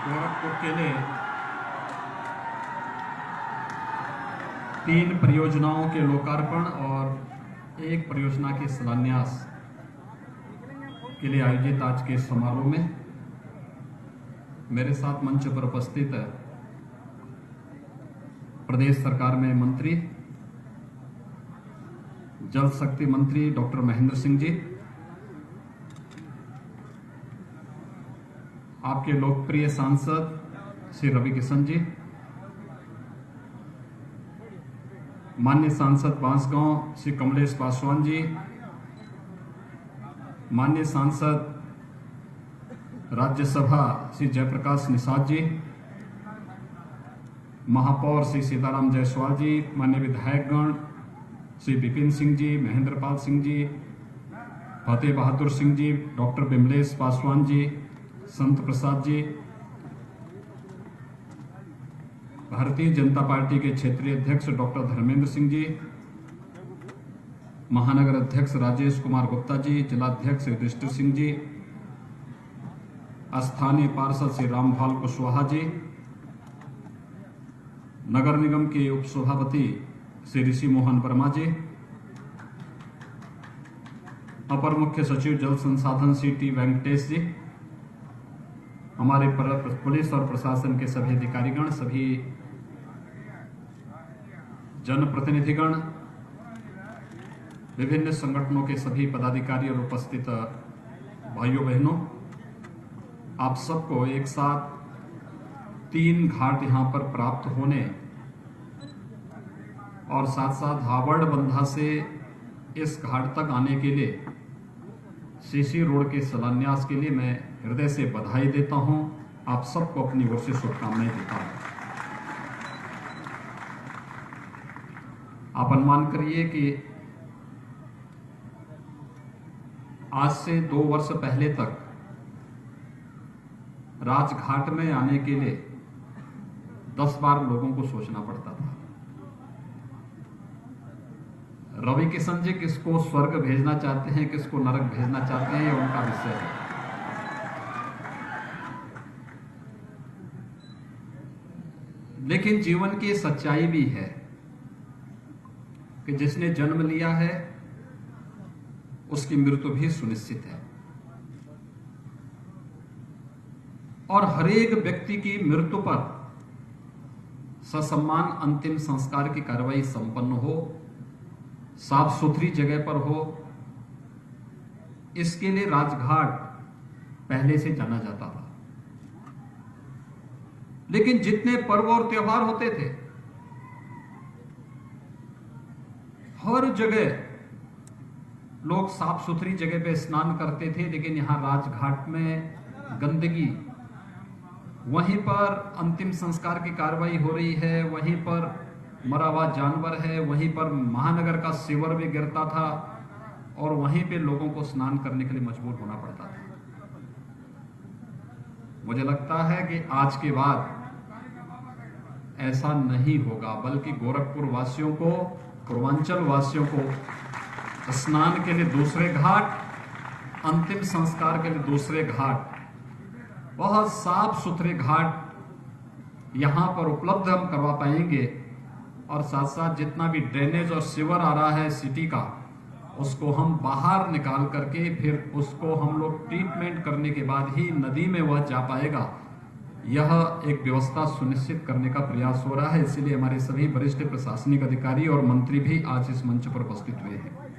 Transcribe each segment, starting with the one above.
गोरखपुर के लिए 3 परियोजनाओं के लोकार्पण और 1 परियोजना के शिलान्यास के लिए आयोजित आज के समारोह में मेरे साथ मंच पर उपस्थित प्रदेश सरकार में मंत्री जल शक्ति मंत्री डॉक्टर महेंद्र सिंह जी, आपके लोकप्रिय सांसद श्री रवि किशन जी, माननीय सांसद बांसगांव श्री कमलेश पासवान जी, माननीय सांसद राज्यसभा श्री जयप्रकाश निषाद जी, महापौर श्री सीताराम जायसवाल जी, माननीय विधायकगण श्री विपिन सिंह जी, महेंद्रपाल सिंह जी, फतेह बहादुर सिंह जी, डॉक्टर बिमलेश पासवान जी, संत प्रसाद जी, भारतीय जनता पार्टी के क्षेत्रीय अध्यक्ष डॉक्टर धर्मेंद्र सिंह जी, महानगर अध्यक्ष राजेश कुमार गुप्ता जी, जिलाध्यक्ष युधिष्ठिर सिंह जी, स्थानीय पार्षद श्री रामपाल कुशवाहा जी, नगर निगम के उप सभापति श्री ऋषि मोहन वर्मा जी, अपर मुख्य सचिव जल संसाधन श्री टी वेंकटेश जी, हमारे पुलिस और प्रशासन के सभी अधिकारीगण, सभी जनप्रतिनिधिगण, विभिन्न संगठनों के सभी पदाधिकारी और उपस्थित भाइयों बहनों, आप सबको एक साथ 3 घाट यहां पर प्राप्त होने और साथ साथ हावड़ बंधा से इस घाट तक आने के लिए सीसी रोड के शिलान्यास के लिए मैं हृदय से बधाई देता हूं। आप सबको अपनी ओर से शुभकामनाएं देता हूं। आप अनुमान करिए कि आज से 2 वर्ष पहले तक राजघाट में आने के लिए 10 बार लोगों को सोचना पड़ता था। रवि किशन जी किसको स्वर्ग भेजना चाहते हैं, किसको नरक भेजना चाहते हैं, ये उनका विषय है। लेकिन जीवन की सच्चाई भी है कि जिसने जन्म लिया है उसकी मृत्यु भी सुनिश्चित है और हर एक व्यक्ति की मृत्यु पर ससम्मान अंतिम संस्कार की कार्रवाई संपन्न हो, साफ सुथरी जगह पर हो, इसके लिए राजघाट पहले से जाना जाता था। लेकिन जितने पर्व और त्योहार होते थे, हर जगह लोग साफ सुथरी जगह पे स्नान करते थे, लेकिन यहां राजघाट में गंदगी, वहीं पर अंतिम संस्कार की कार्रवाई हो रही है, वहीं पर मरा हुआ जानवर है, वहीं पर महानगर का सीवर भी गिरता था और वहीं पे लोगों को स्नान करने के लिए मजबूर होना पड़ता था। मुझे लगता है कि आज के बाद ऐसा नहीं होगा, बल्कि गोरखपुर वासियों को, पूर्वांचल वासियों को स्नान के लिए दूसरे घाट, अंतिम संस्कार के लिए दूसरे घाट, बहुत साफ सुथरे घाट यहां पर उपलब्ध हम करवा पाएंगे और साथ साथ जितना भी ड्रेनेज और सीवर आ रहा है सिटी का, उसको हम बाहर निकाल करके फिर उसको हम लोग ट्रीटमेंट करने के बाद ही नदी में वह जा पाएगा। यह एक व्यवस्था सुनिश्चित करने का प्रयास हो रहा है। इसलिए हमारे सभी वरिष्ठ प्रशासनिक अधिकारी और मंत्री भी आज इस मंच पर उपस्थित हुए हैं।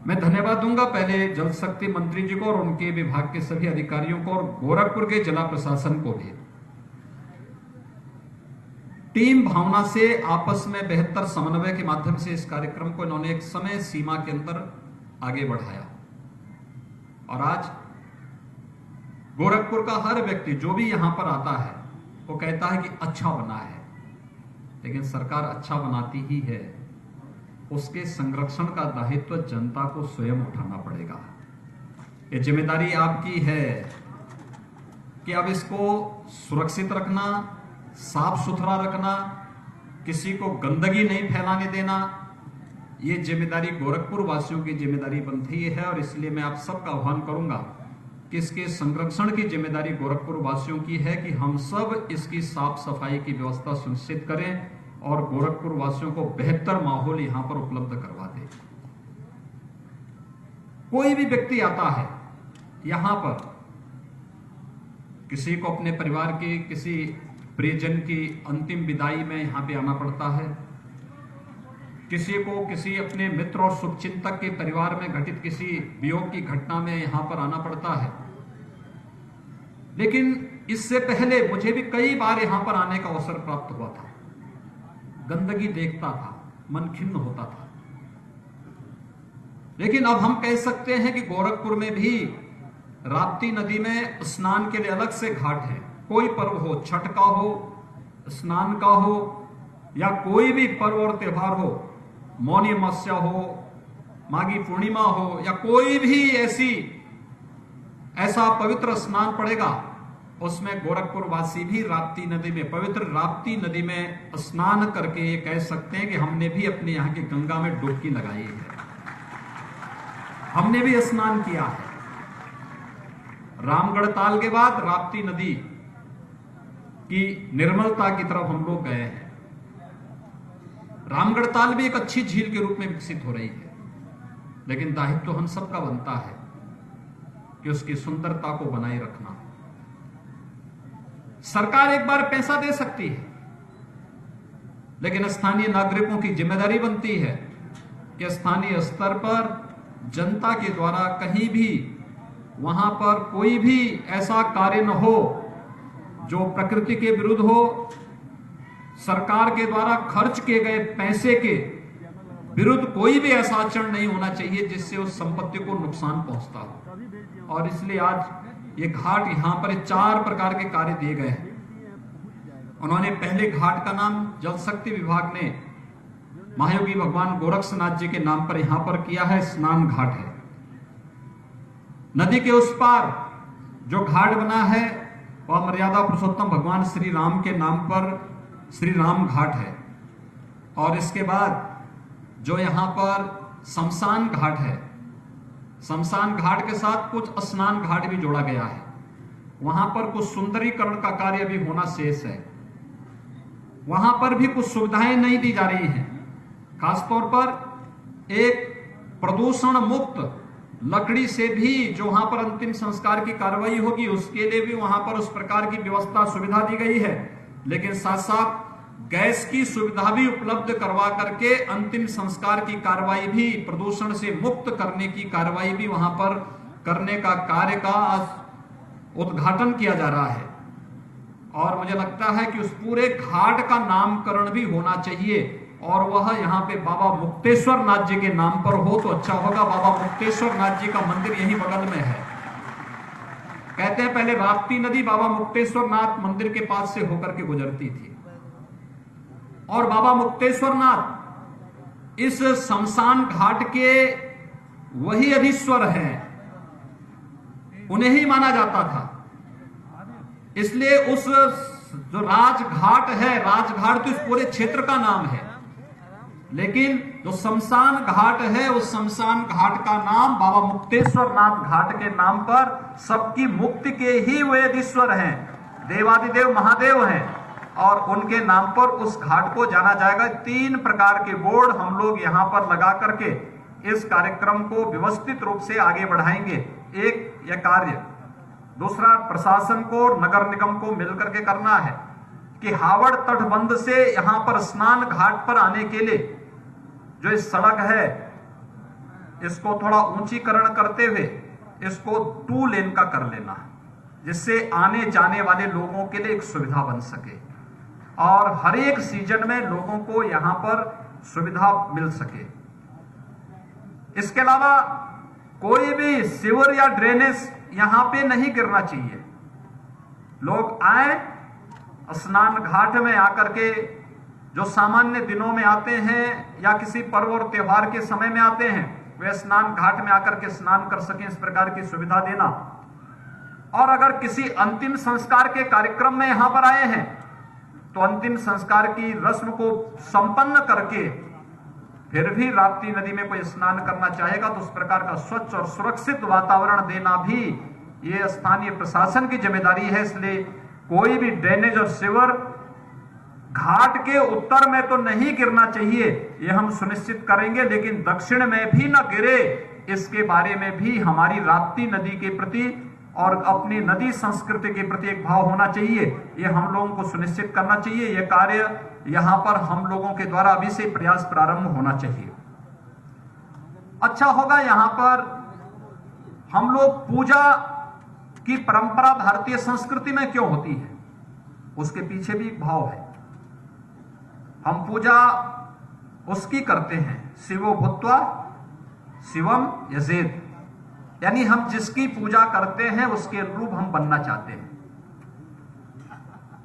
मैं धन्यवाद दूंगा पहले जल शक्ति मंत्री जी को और उनके विभाग के सभी अधिकारियों को और गोरखपुर के जिला प्रशासन को भी। टीम भावना से आपस में बेहतर समन्वय के माध्यम से इस कार्यक्रम को इन्होंने एक समय सीमा के अंदर आगे बढ़ाया और आज गोरखपुर का हर व्यक्ति जो भी यहां पर आता है वो कहता है कि अच्छा बना है, लेकिन सरकार अच्छा बनाती ही है, उसके संरक्षण का दायित्व जनता को स्वयं उठाना पड़ेगा। ये जिम्मेदारी आपकी है कि अब इसको सुरक्षित रखना, साफ सुथरा रखना, किसी को गंदगी नहीं फैलाने देना, ये जिम्मेदारी गोरखपुर वासियों की जिम्मेदारी बनती है। और इसलिए मैं आप सबका आह्वान करूंगा कि इसके संरक्षण की जिम्मेदारी गोरखपुर वासियों की है कि हम सब इसकी साफ सफाई की व्यवस्था सुनिश्चित करें और गोरखपुर वासियों को बेहतर माहौल यहां पर उपलब्ध करवा दें। कोई भी व्यक्ति आता है यहां पर, किसी को अपने परिवार की, किसी प्रियजन की अंतिम विदाई में यहां पे आना पड़ता है, किसी को किसी अपने मित्र और शुभचिंतक के परिवार में घटित किसी वियोग की घटना में यहां पर आना पड़ता है। लेकिन इससे पहले मुझे भी कई बार यहां पर आने का अवसर प्राप्त हुआ था। गंदगी देखता था, मन खिन्न होता था। लेकिन अब हम कह सकते हैं कि गोरखपुर में भी राप्ती नदी में स्नान के लिए अलग से घाट है। कोई पर्व हो, छठ का हो, स्नान का हो, या कोई भी पर्व और त्योहार हो, मौनी अमावस्या हो, माघी पूर्णिमा हो, या कोई भी ऐसा पवित्र स्नान पड़ेगा, उसमें गोरखपुर वासी भी राप्ती नदी में, पवित्र राप्ती नदी में स्नान करके ये कह सकते हैं कि हमने भी अपने यहाँ की गंगा में डुबकी लगाई है, हमने भी स्नान किया है। रामगढ़ ताल के बाद राप्ती नदी की निर्मलता की तरफ हम लोग गए हैं। रामगढ़ ताल भी एक अच्छी झील के रूप में विकसित हो रही है, लेकिन दायित्व तो हम सबका बनता है कि उसकी सुंदरता को बनाए रखना। सरकार एक बार पैसा दे सकती है, लेकिन स्थानीय नागरिकों की जिम्मेदारी बनती है कि स्थानीय स्तर पर जनता के द्वारा कहीं भी वहां पर कोई भी ऐसा कार्य न हो जो प्रकृति के विरुद्ध हो, सरकार के द्वारा खर्च किए गए पैसे के विरुद्ध कोई भी ऐसा आचरण नहीं होना चाहिए जिससे उस संपत्ति को नुकसान पहुंचता हो। और इसलिए आज ये घाट यहां पर 4 प्रकार के कार्य दिए गए हैं। उन्होंने पहले घाट का नाम जल शक्ति विभाग ने महायोगी भगवान गोरक्षनाथ जी के नाम पर यहां पर किया है, स्नान घाट है। नदी के उस पार जो घाट बना है वह मर्यादा पुरुषोत्तम भगवान श्री राम के नाम पर श्री राम घाट है। और इसके बाद जो यहां पर शमशान घाट है, शमशान घाट के साथ कुछ स्नान घाट भी जोड़ा गया है। वहां पर कुछ सुंदरीकरण का कार्य भी होना शेष है। वहां पर भी कुछ सुविधाएं नहीं दी जा रही हैं। खासतौर पर एक प्रदूषण मुक्त लकड़ी से भी जो वहां पर अंतिम संस्कार की कार्रवाई होगी उसके लिए भी वहां पर उस प्रकार की व्यवस्था सुविधा दी गई है। लेकिन साथ साथ गैस की सुविधा भी उपलब्ध करवा करके अंतिम संस्कार की कार्रवाई भी, प्रदूषण से मुक्त करने की कार्रवाई भी वहां पर करने का कार्य का आज उद्घाटन किया जा रहा है। और मुझे लगता है कि उस पूरे घाट का नामकरण भी होना चाहिए और वह यहाँ पे बाबा मुक्तेश्वर नाथ जी के नाम पर हो तो अच्छा होगा। बाबा मुक्तेश्वर नाथ जी का मंदिर यही बगल में है। कहते हैं पहले राप्ती नदी बाबा मुक्तेश्वर नाथ मंदिर के पास से होकर के गुजरती थी और बाबा मुक्तेश्वर नाथ इस शमशान घाट के वही अधीश्वर हैं, उन्हें ही माना जाता था। इसलिए उस जो राजघाट है, राजघाट तो इस पूरे क्षेत्र का नाम है, लेकिन जो शमशान घाट है उस शमशान घाट का नाम बाबा मुक्तेश्वर नाथ घाट के नाम पर सबकी मुक्ति के ही वे अधीश्वर हैं, देवादिदेव महादेव हैं और उनके नाम पर उस घाट को जाना जाएगा। 3 प्रकार के बोर्ड हम लोग यहां पर लगा करके इस कार्यक्रम को व्यवस्थित रूप से आगे बढ़ाएंगे। एक यह कार्य, दूसरा प्रशासन को, नगर निगम को मिलकर के करना है कि हावड़ तटबंध से यहां पर स्नान घाट पर आने के लिए जो इस सड़क है इसको थोड़ा ऊंचीकरण करते हुए इसको 2 लेन का कर लेना, जिससे आने जाने वाले लोगों के लिए एक सुविधा बन सके और हर एक सीजन में लोगों को यहां पर सुविधा मिल सके। इसके अलावा कोई भी सीवर या ड्रेनेज यहां पे नहीं गिरना चाहिए। लोग आए स्नान घाट में आकर के, जो सामान्य दिनों में आते हैं या किसी पर्व और त्योहार के समय में आते हैं, वे स्नान घाट में आकर के स्नान कर सकें, इस प्रकार की सुविधा देना। और अगर किसी अंतिम संस्कार के कार्यक्रम में यहां पर आए हैं तो अंतिम संस्कार की रस्म को संपन्न करके फिर भी राप्ती नदी में कोई स्नान करना चाहेगा तो उस प्रकार का स्वच्छ और सुरक्षित वातावरण देना भी ये स्थानीय प्रशासन की जिम्मेदारी है। इसलिए कोई भी ड्रेनेज और सीवर घाट के उत्तर में तो नहीं गिरना चाहिए, ये हम सुनिश्चित करेंगे, लेकिन दक्षिण में भी न गिरे, इसके बारे में भी हमारी राप्ती नदी के प्रति और अपनी नदी संस्कृति के प्रति एक भाव होना चाहिए। ये हम लोगों को सुनिश्चित करना चाहिए। यह कार्य यहां पर हम लोगों के द्वारा अभी से प्रयास प्रारंभ होना चाहिए। अच्छा होगा, यहां पर हम लोग पूजा की परंपरा भारतीय संस्कृति में क्यों होती है, उसके पीछे भी एक भाव है। हम पूजा उसकी करते हैं, शिवो भूत्वा शिवम यजेत, यानी हम जिसकी पूजा करते हैं उसके अनुरूप हम बनना चाहते हैं।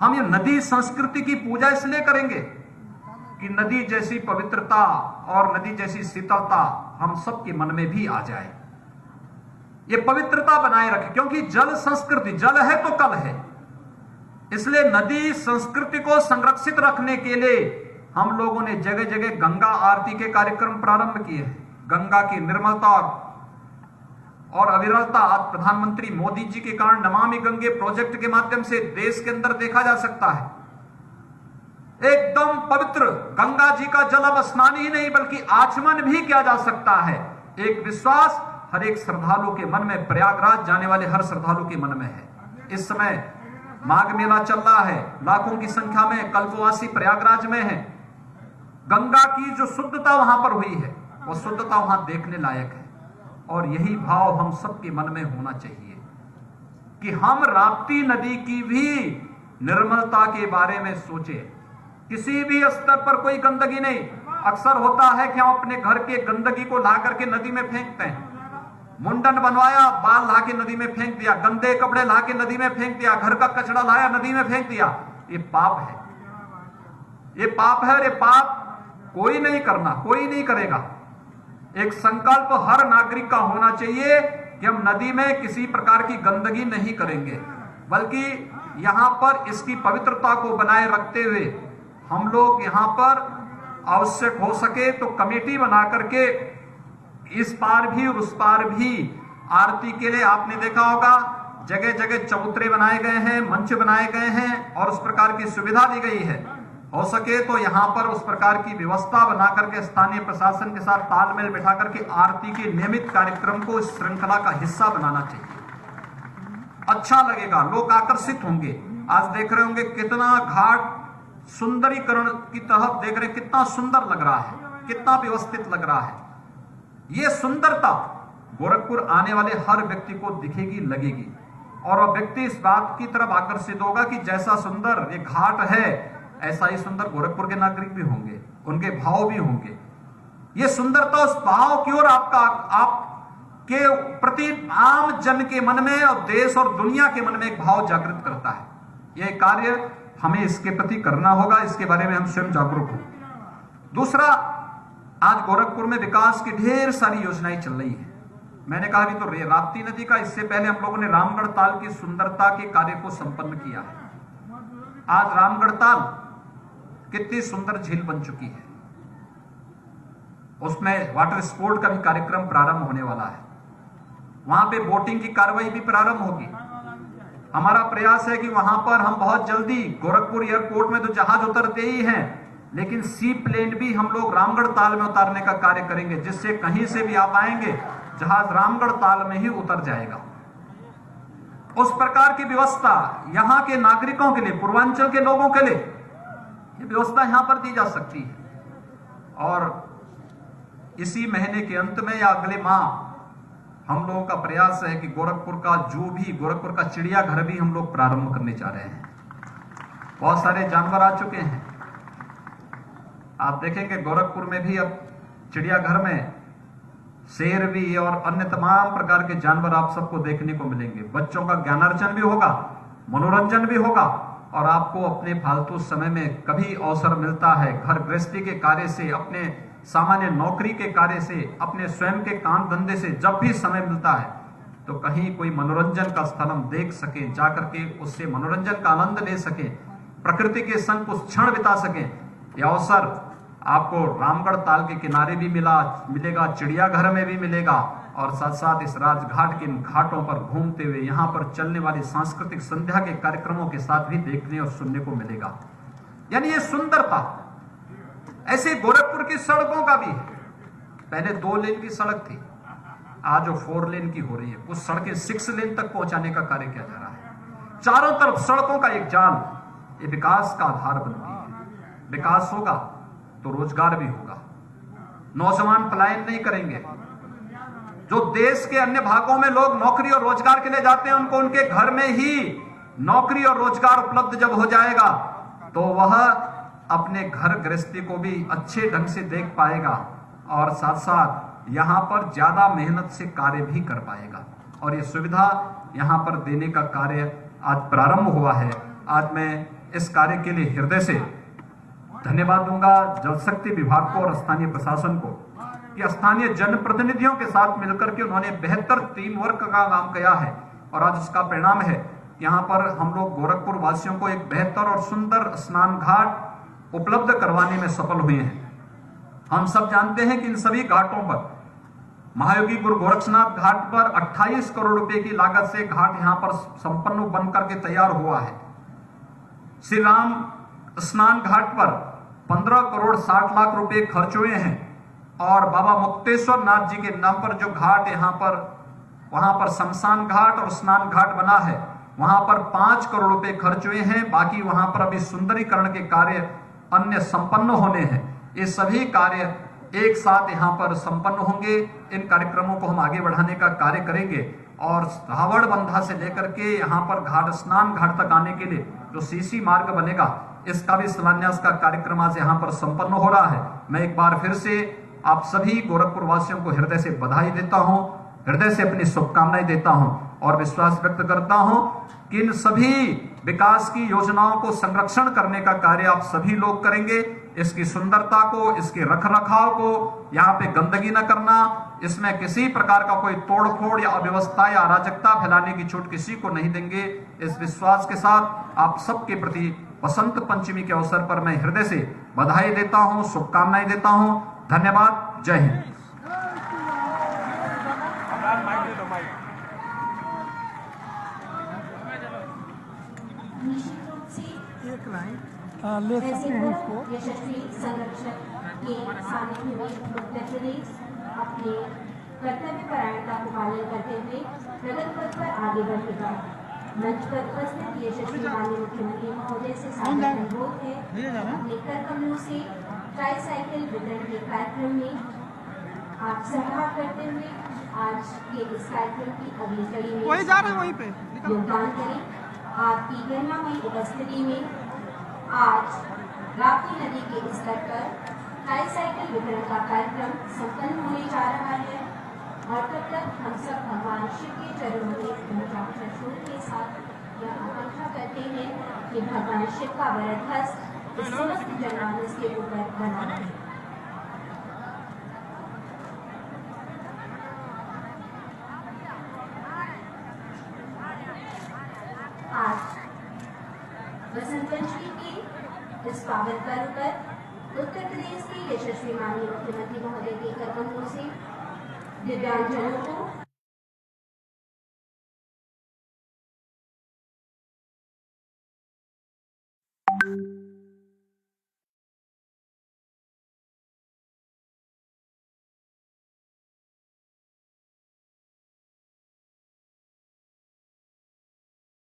हम ये नदी संस्कृति की पूजा इसलिए करेंगे कि नदी जैसी पवित्रता और नदी जैसी शीतलता हम सबके मन में भी आ जाए, ये पवित्रता बनाए रखे, क्योंकि जल संस्कृति, जल है तो कल है। इसलिए नदी संस्कृति को संरक्षित रखने के लिए हम लोगों ने जगह जगह गंगा आरती के कार्यक्रम प्रारंभ किए हैं। गंगा की निर्मलता और अविरलता आज प्रधानमंत्री मोदी जी के कारण नमामि गंगे प्रोजेक्ट के माध्यम से देश के अंदर देखा जा सकता है। एकदम पवित्र गंगा जी का जल अब स्नान ही नहीं बल्कि आचमन भी किया जा सकता है। एक विश्वास हर एक श्रद्धालु के मन में, प्रयागराज जाने वाले हर श्रद्धालु के मन में है। इस समय माघ मेला चल रहा है, लाखों की संख्या में कल्पवासी प्रयागराज में है। गंगा की जो शुद्धता वहां पर हुई है, वो शुद्धता वहां देखने लायक है। और यही भाव हम सबके मन में होना चाहिए कि हम राप्ती नदी की भी निर्मलता के बारे में सोचें। किसी भी स्तर पर कोई गंदगी नहीं। अक्सर होता है कि हम अपने घर के गंदगी को ला करके नदी में फेंकते हैं। मुंडन बनवाया, बाल ला के नदी में फेंक दिया, गंदे कपड़े ला के नदी में फेंक दिया, घर का कचरा लाया नदी में फेंक दिया। ये पाप है, ये पाप है। और ये पाप कोई नहीं करना, कोई नहीं करेगा। एक संकल्प हर नागरिक का होना चाहिए कि हम नदी में किसी प्रकार की गंदगी नहीं करेंगे, बल्कि यहां पर इसकी पवित्रता को बनाए रखते हुए हम लोग यहां पर आवश्यक हो सके तो कमेटी बना करके इस पार भी और उस पार भी आरती के लिए, आपने देखा होगा जगह जगह चबूतरे बनाए गए हैं, मंच बनाए गए हैं और उस प्रकार की सुविधा दी गई है। हो सके तो यहां पर उस प्रकार की व्यवस्था बना करके स्थानीय प्रशासन के साथ तालमेल बिठा करके आरती के नियमित कार्यक्रम को इस श्रृंखला का हिस्सा बनाना चाहिए। अच्छा लगेगा, लोग आकर्षित होंगे। आज देख रहे होंगे कितना घाट सुंदरीकरण की तरफ देख रहे, कितना सुंदर लग रहा है, कितना व्यवस्थित लग रहा है। ये सुंदरता गोरखपुर आने वाले हर व्यक्ति को दिखेगी, लगेगी, और वह व्यक्ति इस बात की तरफ आकर्षित होगा कि जैसा सुंदर ये घाट है ऐसा ही सुंदर गोरखपुर के नागरिक भी होंगे, उनके भाव भी होंगे। ये सुंदरता उस भाव की ओर आपके प्रति आम जन के मन में और देश और दुनिया के मन में एक भाव जागृत करता है। यह कार्य हमें इसके प्रति करना होगा, इसके बारे में हम स्वयं जागरूक हो। दूसरा, आज गोरखपुर में विकास की ढेर सारी योजनाएं चल रही है। मैंने कहा अभी तो राप्ती नदी का, इससे पहले हम लोगों ने रामगढ़ ताल की सुंदरता के कार्य को संपन्न किया है। आज रामगढ़ ताल कितनी सुंदर झील बन चुकी है। उसमें वाटर स्पोर्ट का भी कार्यक्रम प्रारंभ होने वाला है। वहां पे बोटिंग की कार्रवाई भी प्रारंभ होगी। हमारा प्रयास है कि वहां पर हम बहुत जल्दी, गोरखपुर एयरपोर्ट में तो जहाज उतरते ही हैं, लेकिन सी प्लेन भी हम लोग रामगढ़ ताल में उतारने का कार्य करेंगे, जिससे कहीं से भी आप आएंगे जहाज रामगढ़ ताल में ही उतर जाएगा। उस प्रकार की व्यवस्था यहां के नागरिकों के लिए, पूर्वांचल के लोगों के लिए ये व्यवस्था यहां पर दी जा सकती है। और इसी महीने के अंत में या अगले माह हम लोगों का प्रयास है कि गोरखपुर का जू भी, गोरखपुर का चिड़ियाघर भी हम लोग प्रारंभ करने जा रहे हैं। बहुत सारे जानवर आ चुके हैं। आप देखेंगे गोरखपुर में भी अब चिड़ियाघर में शेर भी और अन्य तमाम प्रकार के जानवर आप सबको देखने को मिलेंगे। बच्चों का ज्ञानार्जन भी होगा, मनोरंजन भी होगा, और आपको अपने फालतू समय में कभी अवसर मिलता है, घर गृहस्थी के कार्य से, अपने सामान्य नौकरी के कार्य से, अपने स्वयं के काम धंधे से जब भी समय मिलता है तो कहीं कोई मनोरंजन का स्थल हम देख सके, जाकर के उससे मनोरंजन का आनंद ले सके, प्रकृति के संग कुछ क्षण बिता सके। यह अवसर आपको रामगढ़ ताल के किनारे भी मिलेगा, चिड़ियाघर में भी मिलेगा, और साथ साथ इस राजघाट के इन घाटों पर घूमते हुए यहाँ पर चलने वाली सांस्कृतिक संध्या के कार्यक्रमों के साथ भी देखने और सुनने को मिलेगा। यानी ये सुंदरता। ऐसे गोरखपुर की सड़कों का भी है। पहले 2 लेन की सड़क थी, आज वो 4 लेन की हो रही है। कुछ सड़कें 6 लेन तक पहुंचाने का कार्य किया जा रहा है। चारों तरफ सड़कों का एक जाल, ये विकास का आधार बनती है। विकास होगा तो रोजगार भी होगा, नौजवान पलायन नहीं करेंगे। जो देश के अन्य भागों में लोग नौकरी और रोजगार के लिए जाते हैं, उनको उनके घर में ही नौकरी और रोजगार उपलब्ध जब हो जाएगा तो वह अपने घर गृहस्थी को भी अच्छे ढंग से देख पाएगा, और साथ साथ यहां पर ज्यादा मेहनत से कार्य भी कर पाएगा। और ये सुविधा यहां पर देने का कार्य आज प्रारंभ हुआ है। आज मैं इस कार्य के लिए हृदय से धन्यवाद दूंगा जल शक्ति विभाग को और स्थानीय प्रशासन को, कि स्थानीय जनप्रतिनिधियों के साथ मिलकर के उन्होंने बेहतर टीम वर्क का काम किया है, और आज उसका परिणाम है यहाँ पर हम लोग गोरखपुर वासियों को एक बेहतर और सुंदर स्नान घाट उपलब्ध करवाने में सफल हुए हैं। हम सब जानते हैं कि इन सभी घाटों पर, महायोगी गुरु गोरक्षनाथ घाट पर 28 करोड़ रुपए की लागत से घाट यहां पर संपन्न बनकर के तैयार हुआ है। श्री राम स्नान घाट पर 15 करोड़ 60 लाख रुपए खर्च हुए हैं, और बाबा मुक्तेश्वर नाथ जी के नाम पर जो घाट यहां पर, वहां पर शमशान घाट और स्नान घाट बना है, वहां पर 5 करोड़ रुपए खर्च हुए हैं। बाकी वहां पर अभी सुंदरीकरण के कार्य अन्य संपन्न होने हैं। ये सभी कार्य एक साथ यहां पर संपन्न होंगे। इन कार्यक्रमों को हम आगे बढ़ाने का कार्य करेंगे, और रावण बंधा से लेकर के यहां पर घाट स्नान घाट तक आने के लिए जो सीसी मार्ग बनेगा, इसका भी शिलान्यास का कार्यक्रम आज यहां पर संपन्न हो रहा है। मैं एक बार फिर से आप सभी गोरखपुर वासियों को हृदय से बधाई देता हूं, हृदय से अपनी शुभकामनाएं देता हूं, और विश्वास व्यक्त करता हूं कि इन सभी विकास की योजनाओं को संरक्षण करने का कार्य आप सभी लोग करेंगे। इसकी सुंदरता को, इसके रखरखाव को, यहाँ पे गंदगी न करना, इसमें किसी प्रकार का कोई तोड़फोड़ या अव्यवस्था या अराजकता फैलाने की छूट किसी को नहीं देंगे। इस विश्वास के साथ आप सबके प्रति बसंत पंचमी के अवसर पर मैं हृदय से बधाई देता हूं, शुभकामनाएं देता हूं। धन्यवाद। जय हिंद। एक लाइन ले सकते हैं इसको। यशस्वी संरक्षक के सानिध्य में उत्तर प्रदेश अपने कर्तव्य परायणता को पालन करते हुए प्रगति पथ पर आगे बढ़ेगा। मंच पर उपस्थित यशस्वी माननीय मुख्यमंत्री महोदय से सादर अनुरोध है अपने कर्तव्यों से ट्राईसाइकिल वितरण के कार्यक्रम में आप सहभाग करते हुए आज के इस कार्यक्रम की अगली कड़ी में योगदान करें। आपकी गरिमामयी उपस्थिति में आज राप्ती नदी के इस तट पर ट्राईसाइकिल वितरण का कार्यक्रम संपन्न होने जा रहा है, और तब तक हम सब भगवान शिव के चरणों में श्रद्धा के साथ यह आकांक्षा करते हैं कि भगवान शिव का वरद हस्त इस समस्त जनमानस के ऊपर बना रहे। आज बसंत पंचमी के इस पावन पर्व पर उत्तर प्रदेश के यशस्वी माननीय मुख्यमंत्री महोदय के कदमों से दिव्यांगजनों को